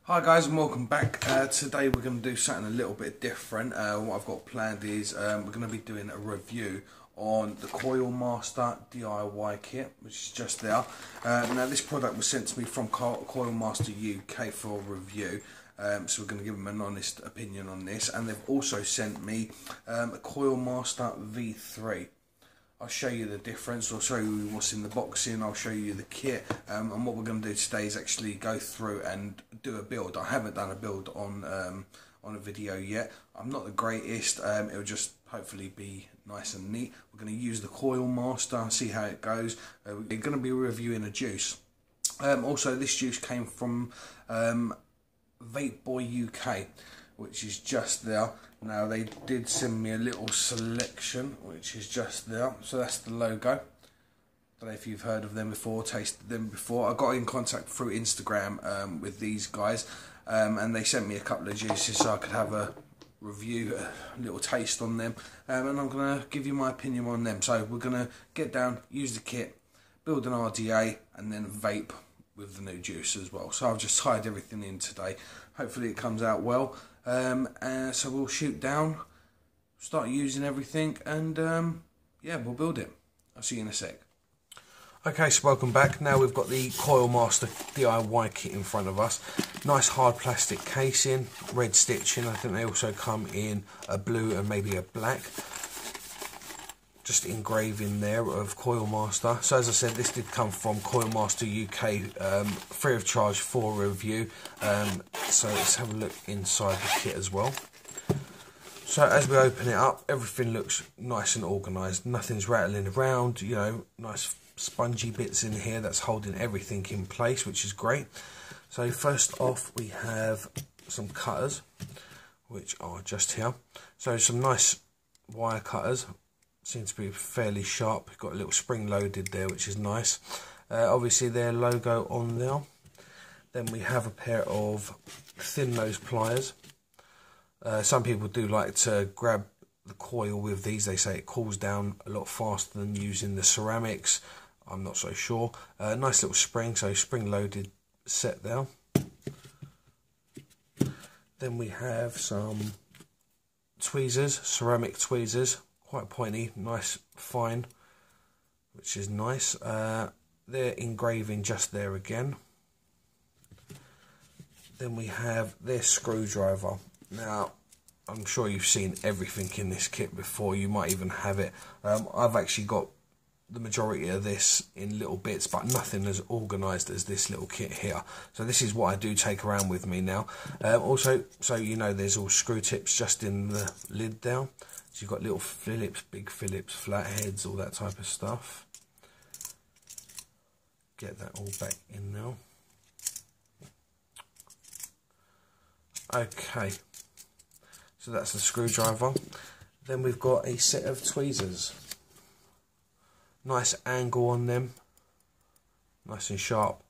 Hi guys and welcome back. Today we're going to do something a little bit different. What I've got planned is we're going to be doing a review on the Coil Master DIY kit, which is just there. Now this product was sent to me from Coil Master UK for review, so we're going to give them an honest opinion on this. And they've also sent me a Coil Master V3. I'll show you the difference, I'll show you what's in the boxing, I'll show you the kit, and what we're going to do today is actually go through and do a build. I haven't done a build on a video yet. I'm not the greatest, it'll just hopefully be nice and neat. We're going to use the Coil Master and see how it goes. We're going to be reviewing a juice. Also this juice came from Vape Boy UK, which is just there. Now they did send me a little selection, which is just there. So that's the logo. Don't know if you've heard of them before, tasted them before. I got in contact through Instagram with these guys, and they sent me a couple of juices so I could have a review, a little taste on them, and I'm going to give you my opinion on them. So we're going to get down, use the kit, build an RDA, and then vape with the new juice as well. So I've just tied everything in today. Hopefully it comes out well. So we'll shoot down, start using everything, and yeah, we'll build it. I'll see you in a sec. Okay, so welcome back. Now we've got the Coil Master DIY kit in front of us. Nice hard plastic casing, red stitching. I think they also come in a blue and maybe a black. Just engraving there of Coil Master. So as I said, this did come from Coil Master UK, free of charge for review. So let's have a look inside the kit as well. So as we open it up, everything looks nice and organised. Nothing's rattling around, you know, nice spongy bits in here that's holding everything in place, which is great. So first off we have some cutters, which are just here. So some nice wire cutters. Seems to be fairly sharp. Got a little spring loaded there, which is nice. Obviously their logo on there. Then we have a pair of thin nose pliers. Some people do like to grab the coil with these. They say it cools down a lot faster than using the ceramics. I'm not so sure. Nice little spring, so spring loaded set there. Then we have some tweezers, ceramic tweezers. Quite pointy, nice, fine, which is nice. They're engraving just there again. Then we have their screwdriver. Now, I'm sure you've seen everything in this kit before. You might even have it. I've actually got the majority of this in little bits, but nothing as organised as this little kit here. So this is what I do take around with me now. Also, so you know, there's all screw tips just in the lid there. So you've got little Phillips, big Phillips, flatheads, all that type of stuff. Get that all back in now. Okay, so that's the screwdriver. Then we've got a set of tweezers. Nice angle on them, nice and sharp,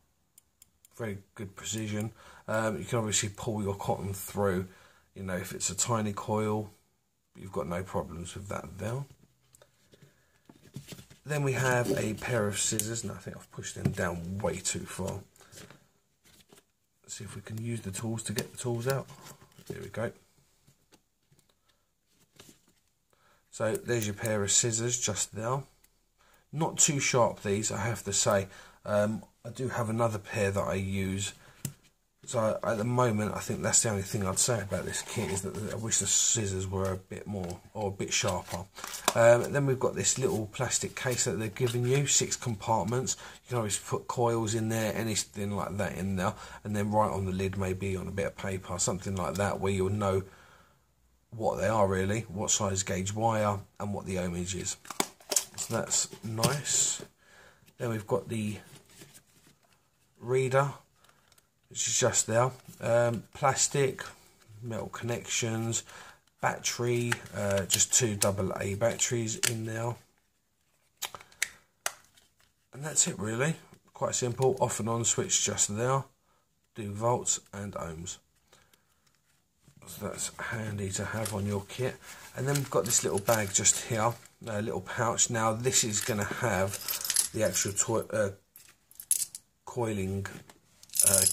very good precision. You can obviously pull your cotton through, you know, if it's a tiny coil. You've got no problems with that there. Then we have a pair of scissors, and I think I've pushed them down way too far. Let's see if we can use the tools to get the tools out. There we go. So there's your pair of scissors just there. Not too sharp these, I have to say. I do have another pair that I use. So at the moment, I think that's the only thing I'd say about this kit, is that I wish the scissors were a bit more, or a bit sharper. Then we've got this little plastic case that they've given you, 6 compartments. You can always put coils in there, anything like that in there, and then write on the lid, maybe on a bit of paper, something like that, where you'll know what they are really, what size gauge wire, and what the ohmage is. So that's nice. Then we've got the reader, which is just there. Plastic, metal connections, battery, just 2 AA batteries in there. And that's it really. Quite simple. Off and on switch just there. Do volts and ohms. So that's handy to have on your kit. And then we've got this little bag just here, a little pouch. Now this is going to have the actual coiling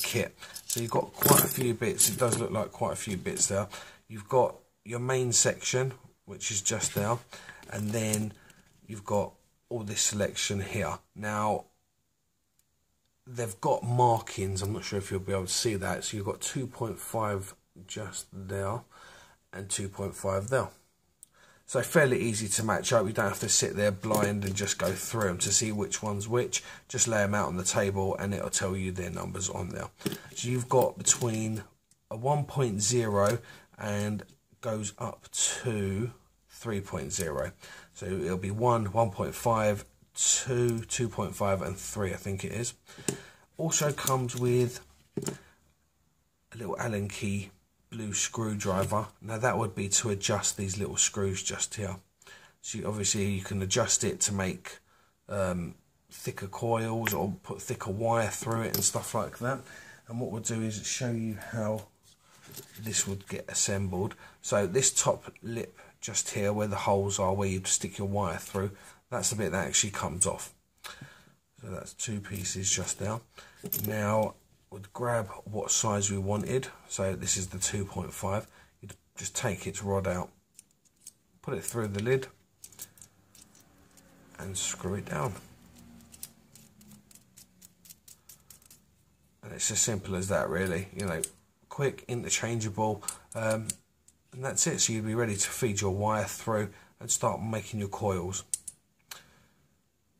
kit. So you've got quite a few bits. It does look like quite a few bits there. You've got your main section, which is just there, and then you've got all this selection here. Now they've got markings, I'm not sure if you'll be able to see that. So you've got 2.5 just there and 2.5 there. So fairly easy to match up. You don't have to sit there blind and just go through them to see which one's which. Just lay them out on the table and it'll tell you their numbers on there. So you've got between a 1.0 and goes up to 3.0. So it'll be 1, 1.5, 2, 2.5 and 3, I think it is. Also comes with a little Allen key blue screwdriver. Now that would be to adjust these little screws just here. So obviously you can adjust it to make thicker coils or put thicker wire through it and stuff like that. And what we'll do is show you how this would get assembled. So this top lip just here where the holes are where you'd stick your wire through, that's the bit that actually comes off. So that's 2 pieces just there. Now would grab what size we wanted. So this is the 2.5. You'd just take its rod out, put it through the lid and screw it down. And it's as simple as that really, you know, quick, interchangeable, and that's it. So you'd be ready to feed your wire through and start making your coils,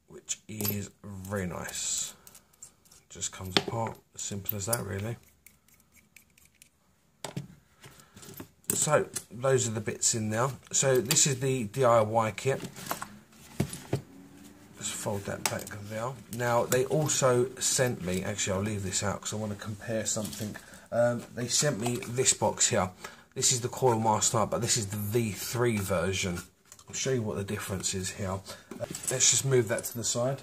which is very nice. Just comes apart, as simple as that really. So those are the bits in there. So this is the DIY kit. Just fold that back there. Now they also sent me, actually I'll leave this out because I want to compare something. They sent me this box here. This is the Coil Master, but this is the V3 version. I'll show you what the difference is here. Let's just move that to the side.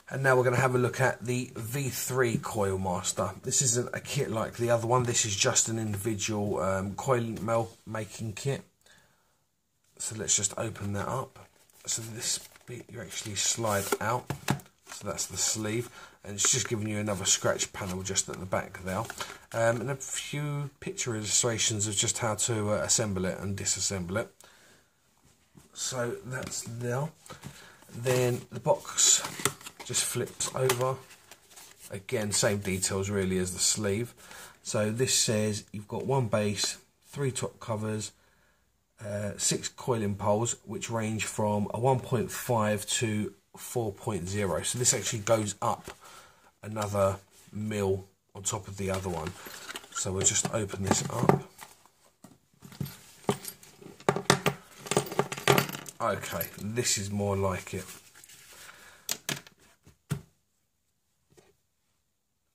And now we're going to have a look at the V3 Coil Master. This isn't a kit like the other one. This is just an individual coil making kit. So let's just open that up. So this bit you actually slide out. So that's the sleeve. And it's just giving you another scratch panel just at the back there. And a few picture illustrations of just how to assemble it and disassemble it. So that's there. Then the box just flips over. Again, same details really as the sleeve. So this says you've got 1 base, 3 top covers, 6 coiling poles, which range from a 1.5 to 4.0. So this actually goes up another mil on top of the other one. So we'll just open this up. Okay, this is more like it.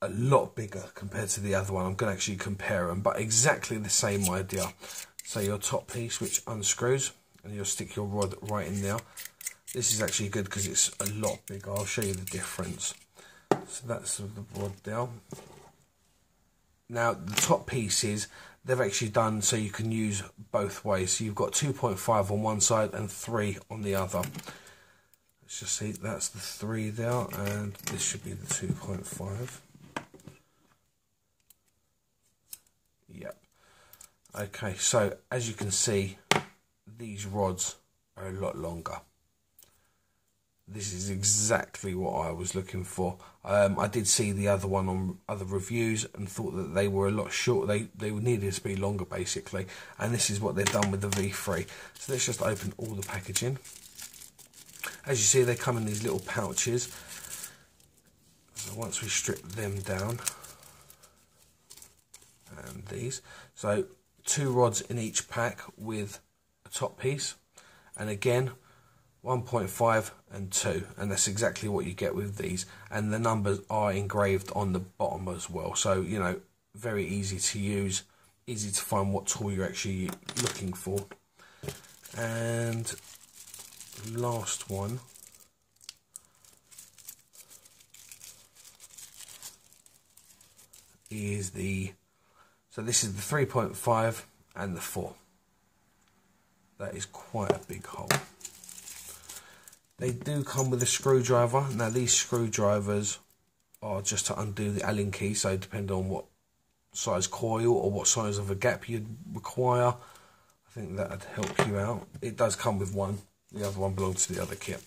A lot bigger compared to the other one. I'm going to actually compare them, but exactly the same idea. So your top piece, which unscrews, and you'll stick your rod right in there. This is actually good because it's a lot bigger. I'll show you the difference. So that's the rod there. Now the top pieces, they've actually done so you can use both ways. So you've got 2.5 on one side and 3 on the other. Let's just see, that's the 3 there, and this should be the 2.5. Yep. Okay, so as you can see, these rods are a lot longer. This is exactly what I was looking for. I did see the other one on other reviews and thought that they were a lot short. They needed to be longer basically, and this is what they've done with the V3. So let's just open all the packaging. As you see, they come in these little pouches. So once we strip them down, and these, so 2 rods in each pack with a top piece, and again 1.5 and 2, and that's exactly what you get with these, and the numbers are engraved on the bottom as well. So you know, very easy to use, easy to find what tool you're actually looking for. And last one is the, so this is the 3.5 and the 4. That is quite a big hole. They do come with a screwdriver. Now these screwdrivers are just to undo the Allen key, so depending on what size coil or what size of a gap you'd require, I think that would help you out. It does come with one, the other one belongs to the other kit.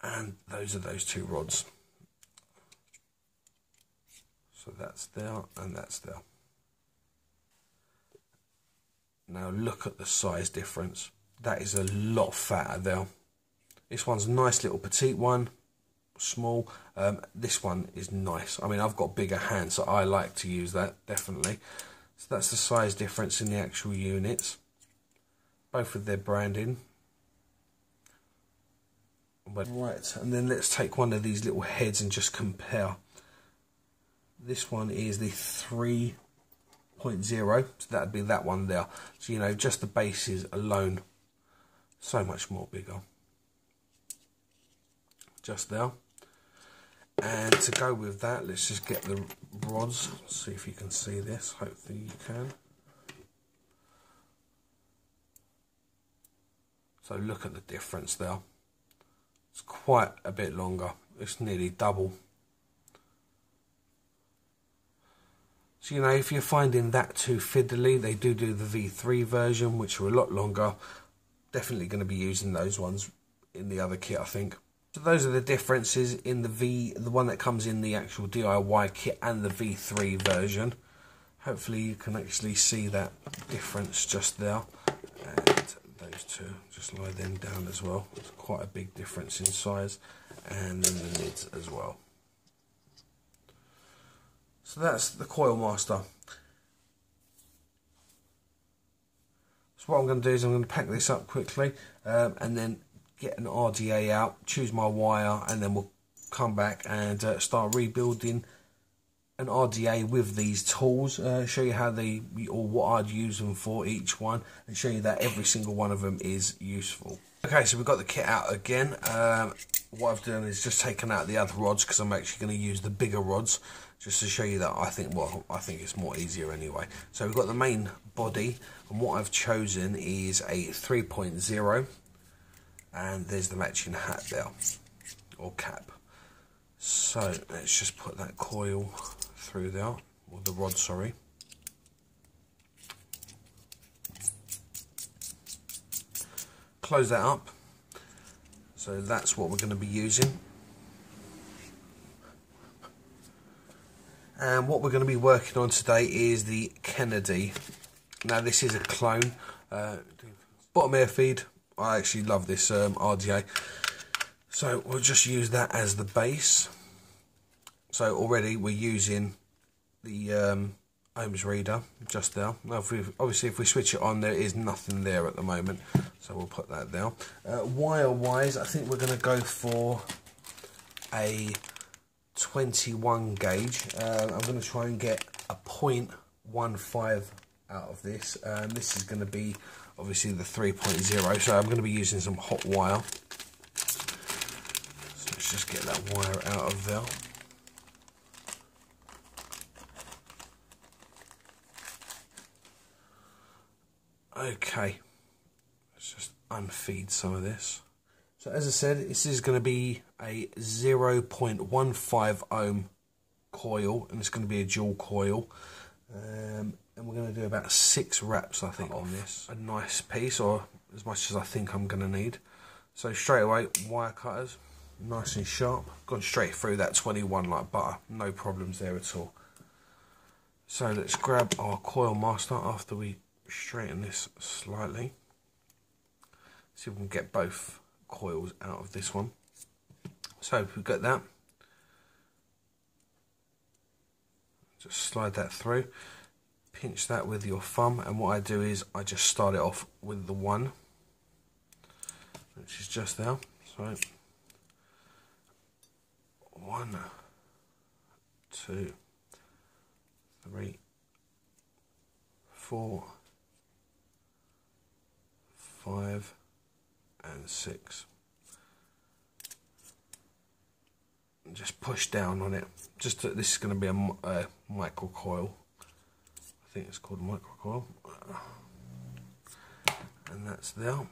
And those are those two rods. So that's there and that's there. Now look at the size difference. That is a lot fatter there. This one's a nice little petite one, small. This one is nice. I mean, I've got bigger hands, so I like to use that, definitely. So that's the size difference in the actual units, both with their branding. Right, and then let's take one of these little heads and just compare. This one is the 3.0, so that'd be that one there. So, you know, just the bases alone, so much more bigger. Just there. And to go with that, let's just get the rods, see if you can see this, hopefully you can. So look at the difference there. It's quite a bit longer, it's nearly double. So, you know, if you're finding that too fiddly, they do the V3 version, which are a lot longer. Definitely going to be using those ones in the other kit, I think. So those are the differences in the one that comes in the actual DIY kit and the V3 version. Hopefully you can actually see that difference just there. And those two, just lie them down as well. It's quite a big difference in size. And then the lids as well. So that's the Coil Master. So what I'm going to do is I'm going to pack this up quickly and then get an RDA out, choose my wire, and then we'll come back and start rebuilding an RDA with these tools, show you how they, or what I'd use them for each one, and show you that every single one of them is useful. Okay, so we've got the kit out again. What I've done is just taken out the other rods because I'm actually going to use the bigger rods just to show you that I think it's more easier anyway. So we've got the main body, and what I've chosen is a 3.0, and there's the matching hat there, or cap. So let's just put that coil through there, or the rod, sorry. Close that up. So that's what we're going to be using. And what we're going to be working on today is the Kennedy. Now this is a clone. Bottom air feed. I actually love this RDA. So we'll just use that as the base. So already we're using the ohms reader just there. Now obviously if we switch it on, there is nothing there at the moment. So we'll put that there. Wire wise, I think we're going to go for a 21 gauge. I'm going to try and get a 0.15 out of this. This is going to be obviously the 3.0, so I'm going to be using some hot wire. So let's just get that wire out of there. Okay, let's just unfeed some of this. So as I said, this is going to be a 0.15 ohm coil, and it's going to be a dual coil. And we're going to do about 6 wraps, I think, on this. A nice piece, or as much as I think I'm going to need. So straight away, wire cutters, nice and sharp. Gone straight through that 21 like butter, no problems there at all. So let's grab our Coil Master after we straighten this slightly. See if we can get both coils out of this one. So if we get that, just slide that through, pinch that with your thumb, and what I do is I just start it off with the 1, which is just there. So 1, 2, 3, 4, 5 and 6. And just push down on it. Just this is going to be a micro coil. I think it's called a micro coil. And that's there.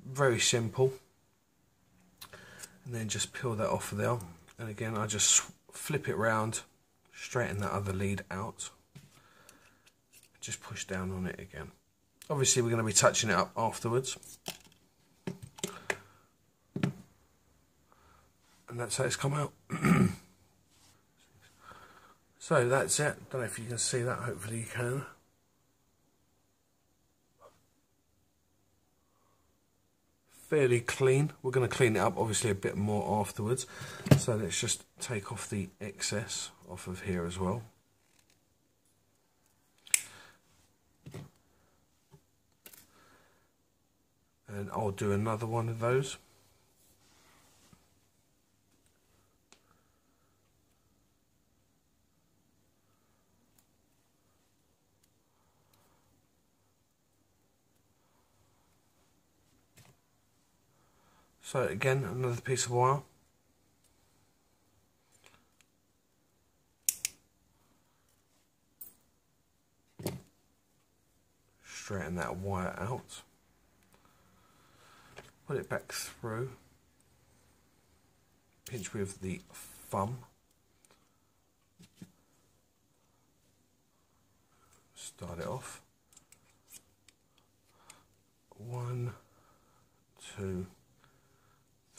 Very simple. and then just peel that off of there. And again, I just flip it round, straighten that other lead out, just push down on it again. Obviously we're going to be touching it up afterwards, and that's how it's come out. So that's it. Don't know if you can see that, hopefully you can. Fairly clean. We're going to clean it up obviously a bit more afterwards, so let's just take off the excess off of here as well. And I'll do another one of those. So again, another piece of wire. Straighten that wire out. Put it back through. Pinch with the thumb. Start it off. 1, 2,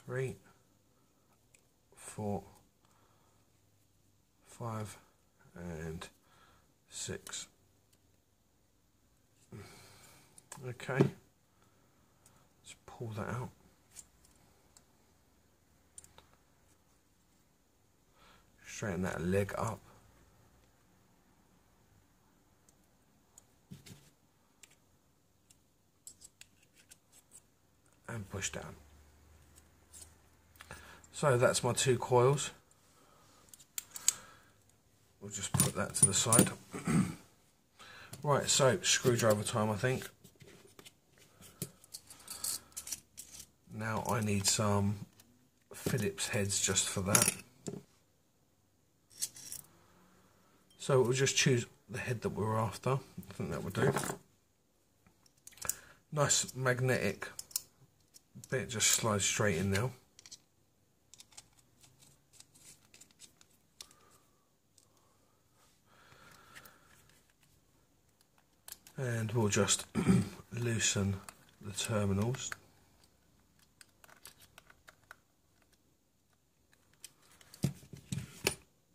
3, 4, 5, and 6. Okay, let's pull that out. Straighten that leg up. And push down. So that's my 2 coils. We'll just put that to the side. Right, so screwdriver time, I think. Now I need some Phillips heads just for that. So we'll just choose the head that we're after. I think that would do. Nice magnetic bit, just slides straight in now. And we'll just loosen the terminals.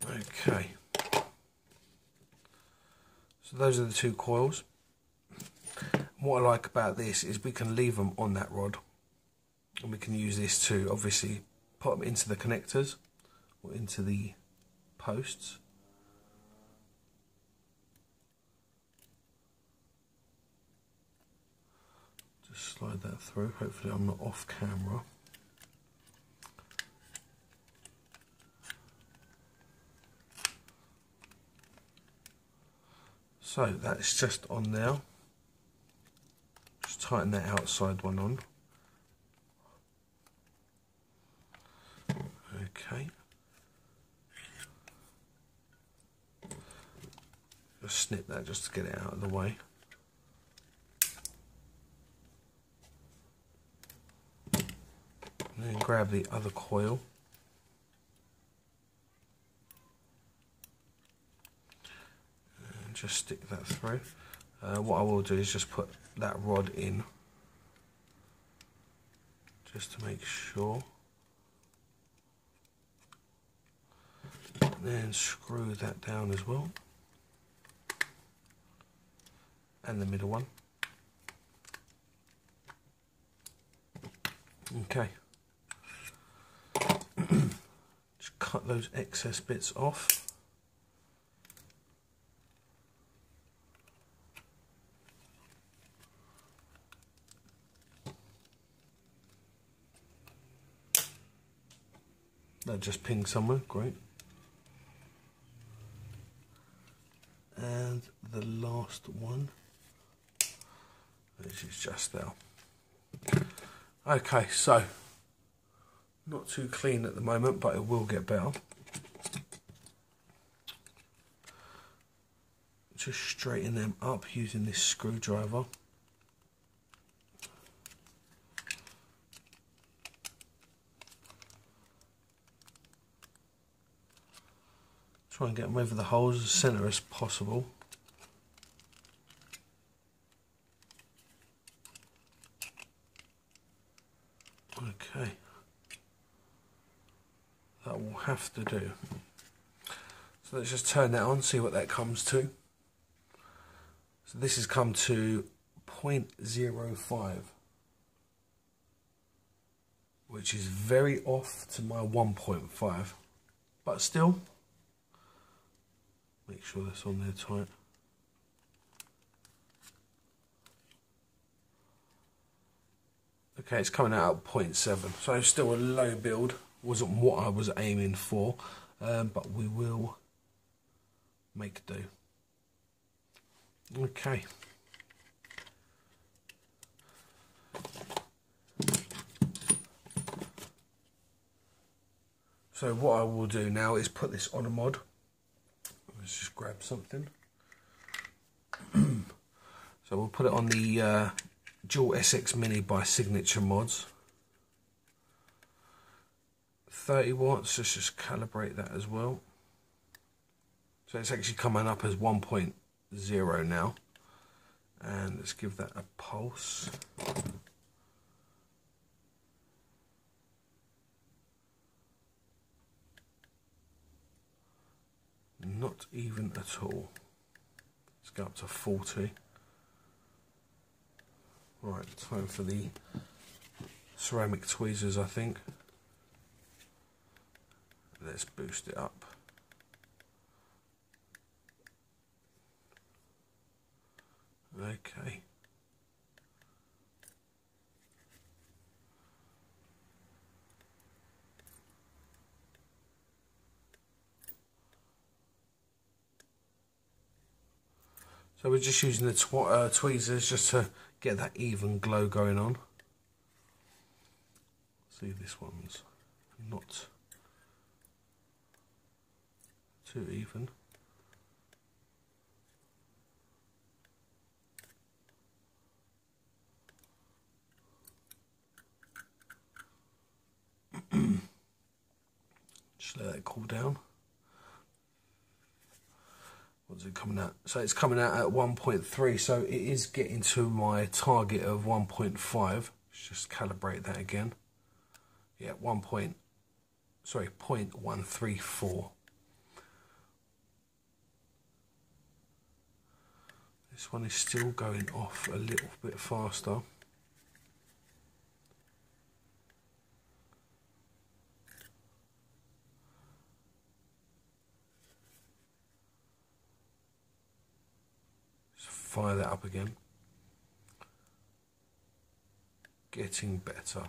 Okay. So those are the 2 coils. What I like about this is we can leave them on that rod, and we can use this to obviously put them into the connectors or into the posts. Just slide that through. Hopefully I'm not off camera. So that's just on now. Just tighten that outside one on. Okay. Just snip that just to get it out of the way. And then grab the other coil. And just stick that through. What I will do is just put that rod in, just to make sure. And then screw that down as well. And the middle one. Okay. Just cut those excess bits off. That just pinged somewhere, great. And the last one, which is just there. Okay, so not too clean at the moment, but it will get better. Just straighten them up using this screwdriver. Try and get them over the holes as centre as possible. Okay, that will have to do. So let's just turn that on, see what that comes to. So this has come to 0.05, which is very off to my 1.5, but still, make sure that's on there tight. Okay, it's coming out at 0.7, so still a low build. Wasn't what I was aiming for, but we will make do. Okay. So what I will do now is put this on a mod. Let's just grab something. So we'll put it on the Dual SX Mini by Signature Mods. 30 watts, let's just calibrate that as well. So it's actually coming up as 1.0 now. And let's give that a pulse. Not even at all. Let's go up to 40. Right, time for the ceramic tweezers, I think. Let's boost it up. Okay. So we're just using the tweezers just to get that even glow going on. See, this one's not too even. Just let that cool down. What's it coming out? So it's coming out at 1.3, so it is getting to my target of 1.5. Let's just calibrate that again. Yeah, 0.134. This one is still going off a little bit faster. Fire that up again. Getting better.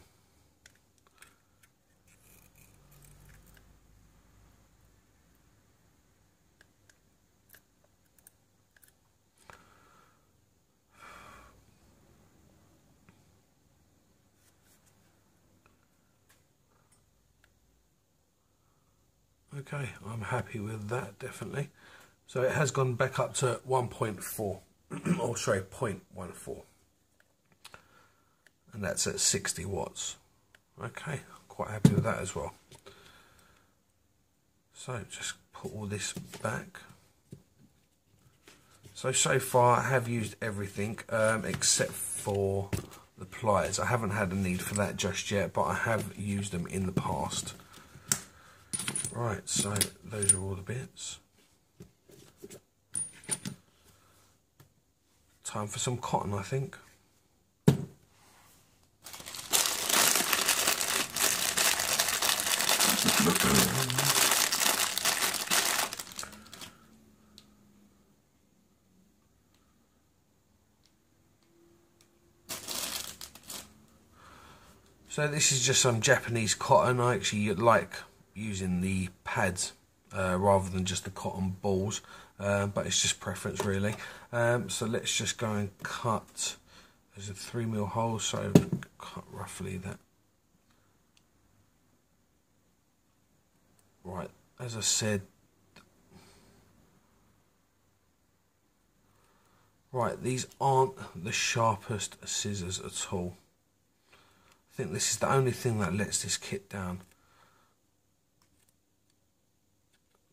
Okay, I'm happy with that, definitely. So it has gone back up to 1.4. Oh, sorry, 0.14, and that's at 60 watts. Okay, quite happy with that as well. So just put all this back. So far I have used everything except for the pliers. I haven't had a need for that just yet, but I have used them in the past. Right, so those are all the bits. Time for some cotton, I think. So this is just some Japanese cotton. I actually like using the pads rather than just the cotton balls, but it's just preference really. So let's just go and cut. There's a 3mm hole, so cut roughly that. Right, as I said, right, these aren't the sharpest scissors at all. I think this is the only thing that lets this kit down.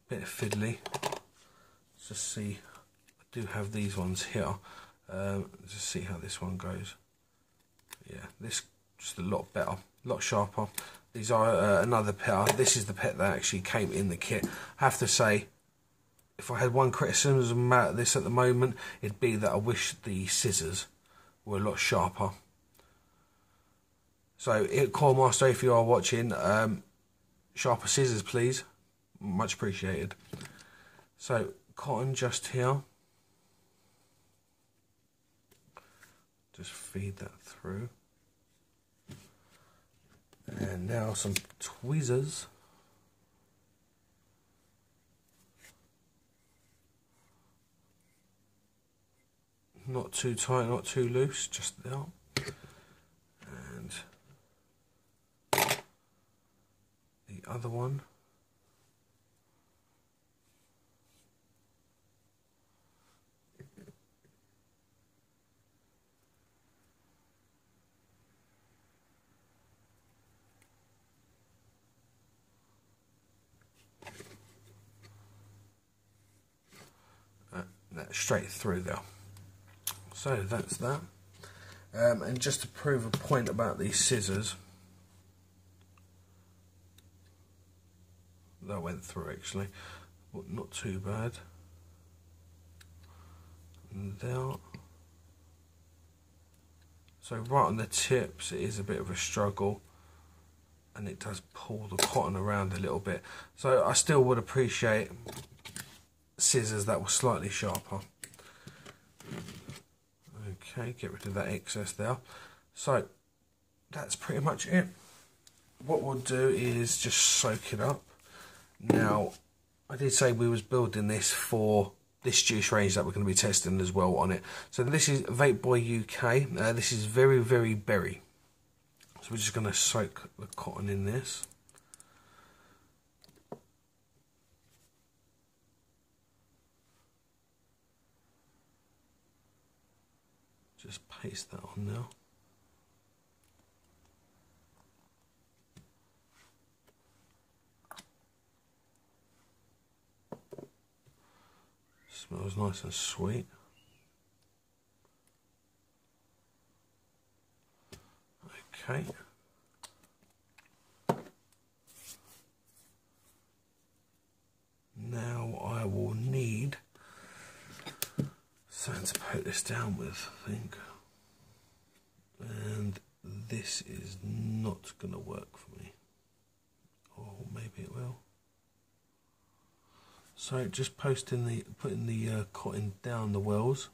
bit fiddly. Let's just see. I do have these ones here. Let's just see how this one goes. Yeah, this just a lot better, a lot sharper. These are another pair. This is the pet that actually came in the kit. I have to say, if I had one criticism about this at the moment, it'd be that I wish the scissors were a lot sharper. So, Coil Master, if you are watching, sharper scissors, please. Much appreciated. So, cotton just here. Just feed that through. And now some tweezers. Not too tight, not too loose, just there. And the other one. That straight through there. So that's that. And just to prove a point about these scissors, that went through actually, but not too bad. And there. So right on the tips it is a bit of a struggle, and it does pull the cotton around a little bit. So I still would appreciate scissors that were slightly sharper. Okay, get rid of that excess there. So that's pretty much it. What we'll do is just soak it up. Now, I did say we was building this for this juice range that we're going to be testing as well on it. So this is Vape Boy UK. This is very, very berry. So we're just going to soak the cotton in this. Just paste that on now. Smells nice and sweet. Okay. Now I will need something to put this down with, I think. And this is not going to work for me. Or maybe it will. So just putting the cotton down the wells.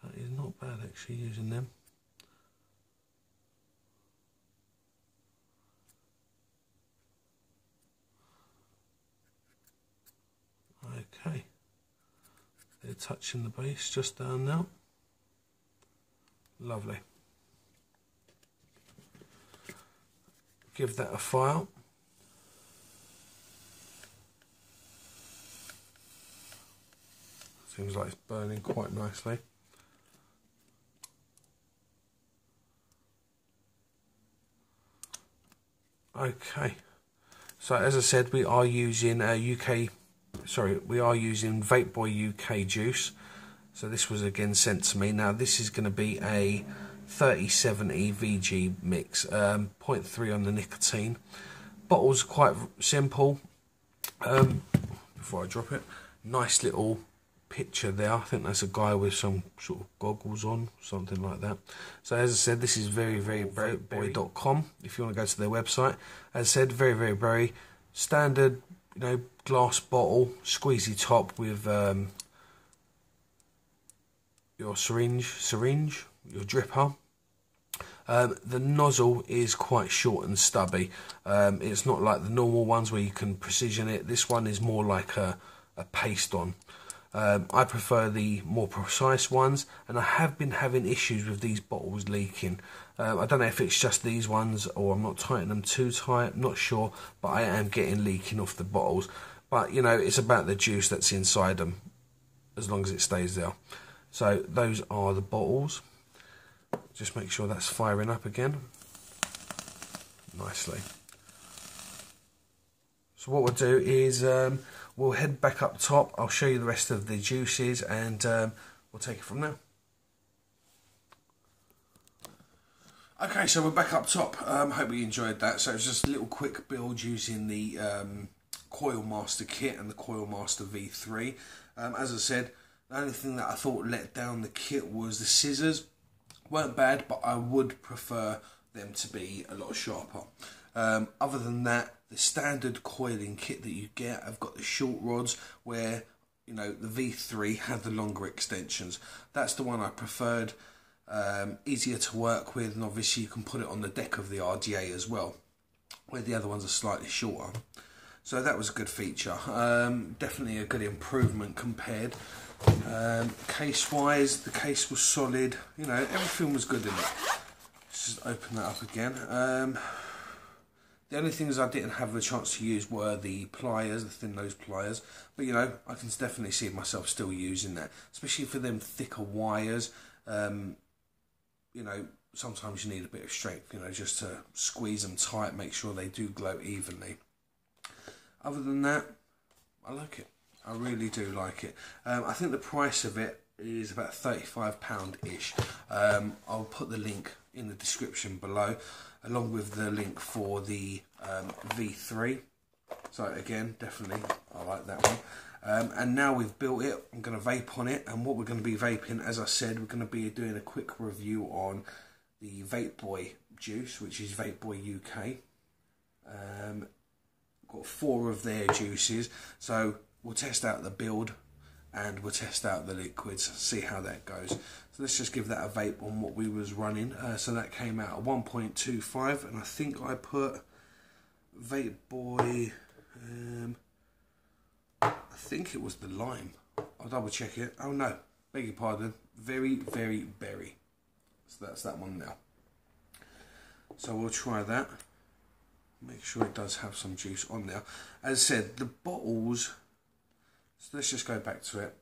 That is not bad actually, using them. Okay, they're touching the base just down now. Lovely. Give that a fire. Seems like it's burning quite nicely. Okay, so as I said, we are using we are using Vape Boy UK juice. So this was again sent to me. Now this is going to be a 3070 VG mix, 0.3 on the nicotine. Bottle's quite simple. Before I drop it, nice little picture there. I think that's a guy with some sort of goggles on, something like that. So as I said, this is vapeBoy.com if you want to go to their website. As I said, very standard, you know, glass bottle, squeezy top with your syringe, your dripper. The nozzle is quite short and stubby. It's not like the normal ones where you can precision it. This one is more like a paste on. I prefer the more precise ones, and I have been having issues with these bottles leaking. I don't know if it's just these ones or I'm not tightening them too tight, I'm not sure, but I am getting leaking off the bottles. But you know, it's about the juice that's inside them, as long as it stays there. So those are the bottles. Just make sure that's firing up again nicely. So what we'll do is we'll head back up top. I'll show you the rest of the juices, and we'll take it from there. Okay, so we're back up top. Hope you enjoyed that. So it's just a little quick build using the Coil Master kit and the Coil Master V3. As I said, the only thing that I thought let down the kit was the scissors. Weren't bad, but I would prefer them to be a lot sharper. Other than that, the standard coiling kit that you get, I've got the short rods where, you know, the V3 had the longer extensions. That's the one I preferred. Easier to work with, and obviously you can put it on the deck of the RDA as well, where the other ones are slightly shorter. So that was a good feature. Definitely a good improvement compared. Case wise, the case was solid, you know, everything was good in it. Let's just open that up again. The only things I didn't have the chance to use were the pliers, the thin nose pliers, but you know, I can definitely see myself still using that, especially for them thicker wires. You know, sometimes you need a bit of strength, you know, just to squeeze them tight, make sure they do glow evenly. Other than that, I like it. I really do like it. I think the price of it is about £35-ish. I'll put the link in the description below, along with the link for the V3. So again, definitely, I like that one. And now we've built it, I'm going to vape on it, and what we're going to be vaping, as I said, we're going to be doing a quick review on the Vape Boy juice, which is Vape Boy UK. Got 4 of their juices, so we'll test out the build and we'll test out the liquids, see how that goes. So let's just give that a vape on what we was running. So that came out at 1.25, and I think I put Vape Boy... I think it was the lime. I'll double check it. Oh no, beg your pardon. Very, very berry. So that's that one now. So we'll try that. Make sure it does have some juice on there. As I said, the bottles, so let's just go back to it.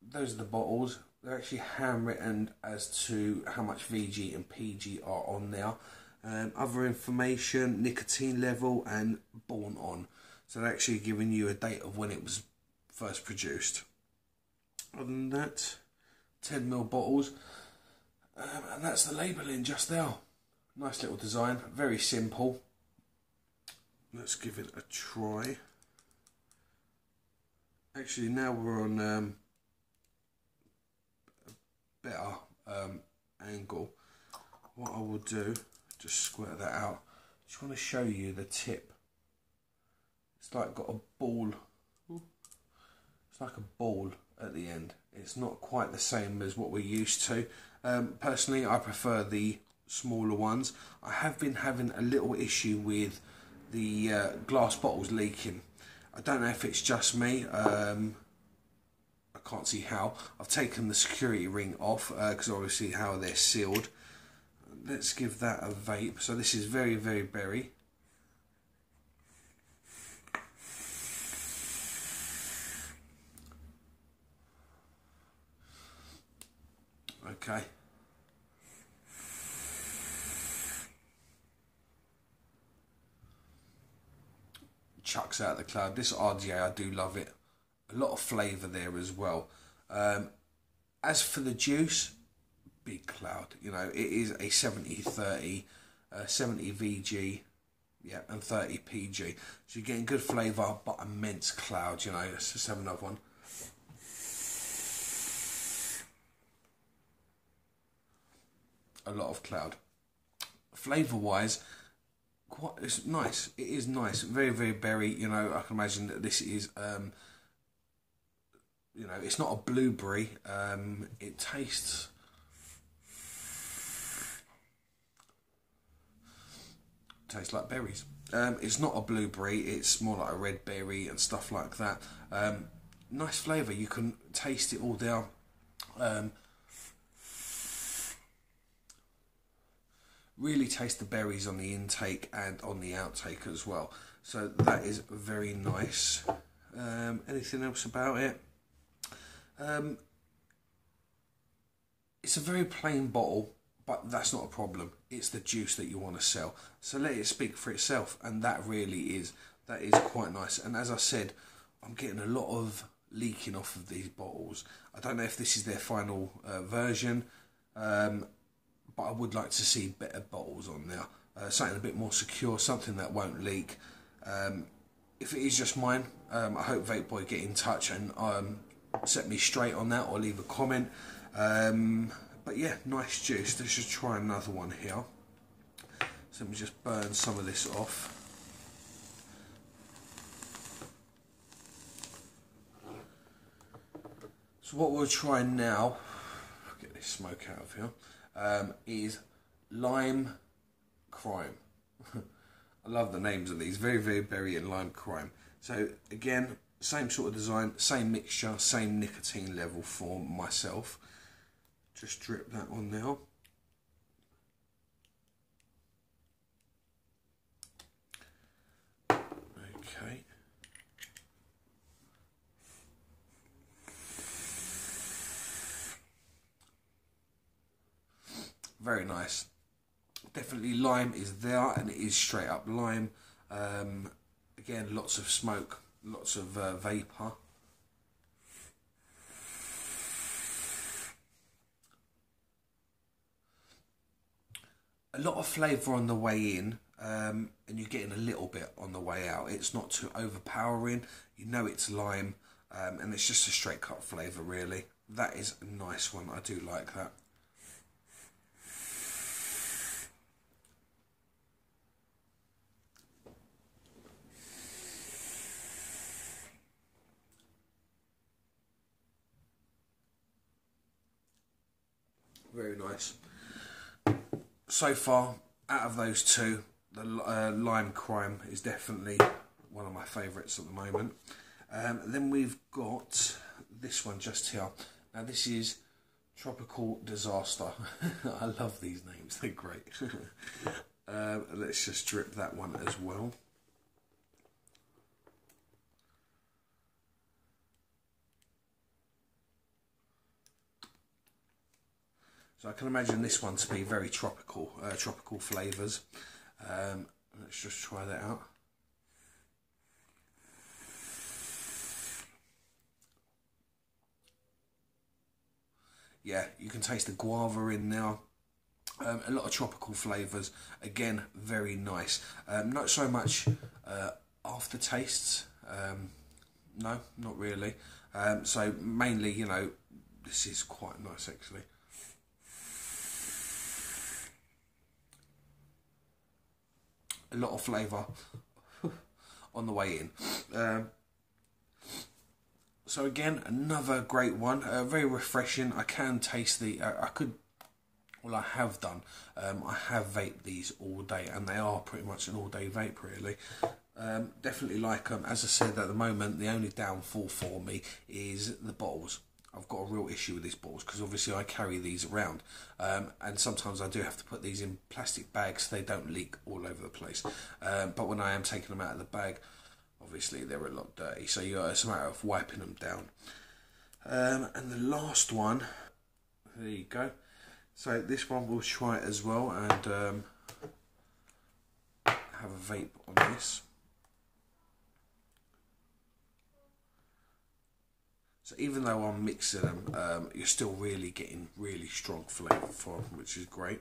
Those are the bottles. They're actually handwritten as to how much VG and PG are on there. Other information, nicotine level and born on. So they're actually giving you a date of when it was first produced. Other than that, 10ml bottles. And that's the labelling just there. Nice little design, very simple. Let's give it a try. Actually, now we're on a better angle. What I will do, just squirt that out. Just want to show you the tip. It's like got a ball. It's like a ball at the end. It's not quite the same as what we're used to. Personally, I prefer the smaller ones. I have been having a little issue with the glass bottles leaking. I don't know if it's just me. I can't see how. I've taken the security ring off because obviously how they're sealed. Let's give that a vape. So this is very, very berry. Okay. Chucks out the cloud. This RDA, I do love it. A lot of flavour there as well. As for the juice, big cloud. You know, it is a 70-30, 70 VG, yeah, and 30 PG. So you're getting good flavour, but immense cloud. You know, let's just have another one. A lot of cloud. Flavour wise, it's nice. It is nice. Very, very berry. You know, I can imagine that this is you know, it's not a blueberry. It tastes like berries. It's not a blueberry. It's more like a red berry and stuff like that. Nice flavour. You can taste it all down. Really taste the berries on the intake and on the outtake as well. So that is very nice. Anything else about it? It's a very plain bottle, but that's not a problem. It's the juice that you want to sell. So let it speak for itself, and that really is That is quite nice. And as I said, I'm getting a lot of leaking off of these bottles. I don't know if this is their final version, but I would like to see better bottles on there. Something a bit more secure, something that won't leak. If it is just mine, I hope Vape Boy get in touch and set me straight on that, or leave a comment. But yeah, nice juice. Let's just try another one here. So let me just burn some of this off. So what we'll try now, get this smoke out of here, is Lime Crime. I love the names of these, very, very berry and lime crime. So again, same sort of design, same mixture, same nicotine level for myself. Just drip that on now. Okay. Very nice. Definitely lime is there, and it is straight up lime. Again, lots of smoke, lots of vapour. A lot of flavour on the way in, and you're getting a little bit on the way out. It's not too overpowering. You know it's lime, and it's just a straight cut flavour really. That is a nice one. I do like that. Very nice. So far, out of those two, the Lime Crime is definitely one of my favourites at the moment. Then we've got this one just here. Now this is Tropical Disaster. I love these names, they're great. Let's just drip that one as well. So I can imagine this one to be very tropical, tropical flavours. Let's just try that out. Yeah, you can taste the guava in there. A lot of tropical flavours. Again, very nice. Not so much aftertastes. No, not really. So mainly, you know, this is quite nice actually. A lot of flavour on the way in. So again, another great one, very refreshing. I can taste the, I have done, I have vaped these all day, and they are pretty much an all day vape really. Definitely like them. As I said, at the moment, the only downfall for me is the bottles. I've got a real issue with these bottles because obviously I carry these around, and sometimes I do have to put these in plastic bags so they don't leak all over the place. But when I am taking them out of the bag, obviously they're a lot dirty, so it's a matter of wiping them down. And the last one, there you go. So this one we'll try it as well, and have a vape on this. So even though I'm mixing them, you're still really getting really strong flavour from them, which is great.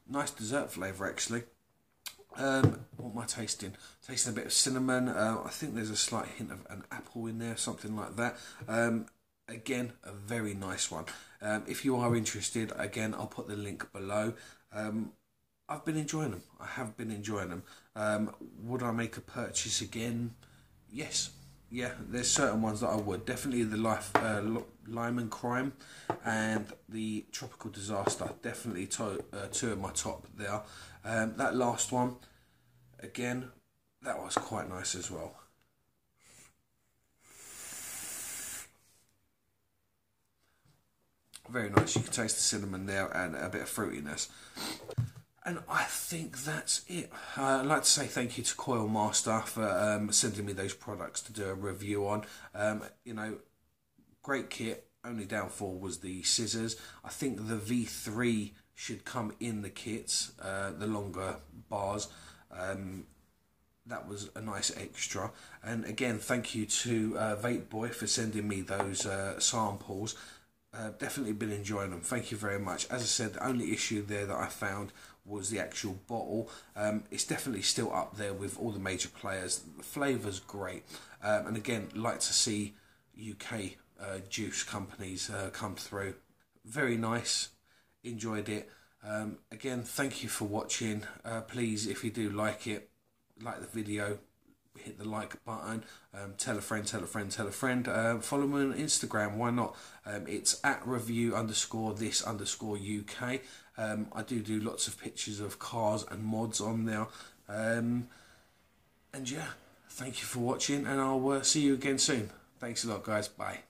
Nice dessert flavour actually. What am I tasting? Tasting a bit of cinnamon. I think there's a slight hint of an apple in there, something like that. Again, a very nice one. If you are interested, again, I'll put the link below. I've been enjoying them. I have been enjoying them. Would I make a purchase again? Yes. Yeah, there's certain ones that I would. Definitely the Lime and Crime and the Tropical Disaster. Definitely two of my top there. That last one, again, that was quite nice as well. Very nice. You can taste the cinnamon there and a bit of fruitiness. And I think that's it. I'd like to say thank you to Coil Master for sending me those products to do a review on. You know, great kit. Only downfall was the scissors. I think the V3 should come in the kits, the longer bars. That was a nice extra. And again, thank you to Vape Boy for sending me those samples. Definitely been enjoying them. Thank you very much. As I said, the only issue there that I found was the actual bottle. It's definitely still up there with all the major players. The flavour's great. And again, like to see UK juice companies come through. Very nice. Enjoyed it. Again, thank you for watching. Please, if you do like it, like the video, hit the like button, tell a friend, tell a friend, tell a friend, follow me on Instagram, why not? It's at review_this_UK. I do lots of pictures of cars and mods on there, and yeah, thank you for watching, and I'll see you again soon. Thanks a lot, guys. Bye.